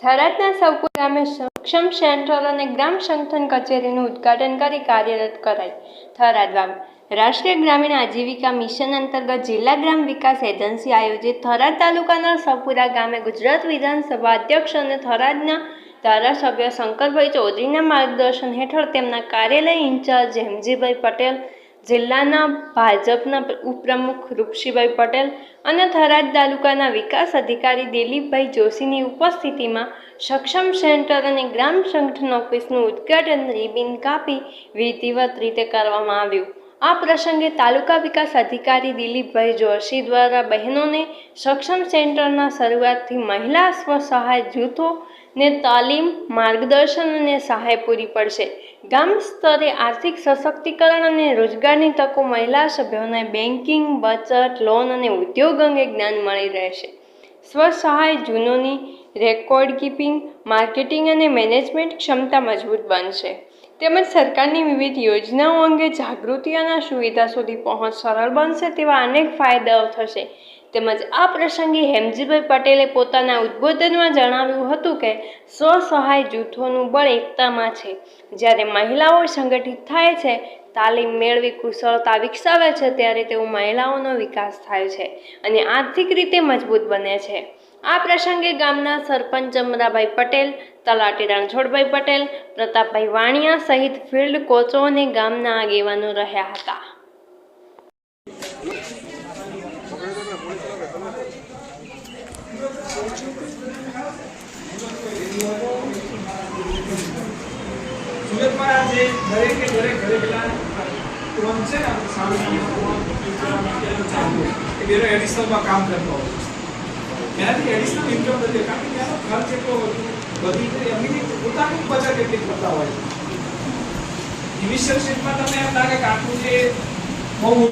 થરાદના સૌપુર ગામે સક્ષમ સેન્ટર અને ગ્રામ સંગઠન કચેરીનું ઉદ્ઘાટન કરી કાર્યરત કરાઈ. થરાદ ગામ રાષ્ટ્રીય ગ્રામીણ આજીવિકા મિશન અંતર્ગત જિલ્લા ગ્રામ વિકાસ એજન્સી આયોજિત થરાદ તાલુકાના સૌપુરા ગામે ગુજરાત વિધાનસભા અધ્યક્ષ અને થરાદના ધારાસભ્ય શંકરભાઈ ચૌધરીના માર્ગદર્શન હેઠળ તેમના કાર્યાલય ઇન્ચાર્જ હેમજીભાઈ પટેલ, જિલ્લાના ભાજપના ઉપપ્રમુખ રૂપસીભાઈ પટેલ અને થરાદ તાલુકાના વિકાસ અધિકારી દિલીપભાઈ જોશીની ઉપસ્થિતિમાં સક્ષમ સેન્ટર અને ગ્રામ સંગઠન ઓફિસનું ઉદ્ઘાટન રિબિન કાપી વિધિવત રીતે કરવામાં આવ્યું. આ પ્રસંગે તાલુકા વિકાસ અધિકારી દિલીપભાઈ જોશી દ્વારા બહેનોને સક્ષમ સેન્ટરના શરૂઆતથી મહિલા સ્વસહાય જૂથોને તાલીમ, માર્ગદર્શન અને સહાય પૂરી પડશે. ગામ સ્તરે આર્થિક સશક્તિકરણ અને રોજગારની તકો મહિલા સભ્યોને બેન્કિંગ, બચત, લોન અને ઉદ્યોગ અંગે જ્ઞાન મળી રહેશે. સ્વસહાય જૂથોની રેકોર્ડ કીપિંગ, માર્કેટિંગ અને મેનેજમેન્ટ ક્ષમતા મજબૂત બનશે. તેમજ સરકારની વિવિધ યોજનાઓ અંગે જાગૃતિ અને સુવિધા સુધી પહોંચ સરળ બનશે તેવા અનેક ફાયદાઓ થશે. તેમજ આ પ્રસંગે હેમજીભાઈ પટેલે પોતાના ઉદ્બોધનમાં જણાવ્યું હતું કે સ્વસહાય જૂથોનું બળ એકતામાં છે. જ્યારે મહિલાઓ સંગઠિત થાય છે, તાલીમ મેળવી કુશળતા વિકસાવે છે, ત્યારે તેઓ મહિલાઓનો વિકાસ થાય છે અને આર્થિક રીતે મજબૂત બને છે. આ પ્રસંગે ગામના સરપંચ ચમરાભાઈ પટેલ, તલાટી રણછોડભાઈ પટેલ, પ્રતાપભાઈ વાણિયા સહિત ફિલ્ડ કોચો અને ગામના આગેવાનો રહ્યા હતા. સુરતમાં આજે દરેકે ઘરે પેલા ફોન છે ને એ બેનો એડિશનલમાં કામ કરતો હોય. એનાથી એડિશનલ ઇન્કમ નથી, કારણ કે એનો ખર્ચ એટલો બધી એમની પોતાની બચત એટલી કરતા હોય. ઇનિશિયલ સ્ટેજમાં તમને એમ લાગે કે આટલું જે બહુ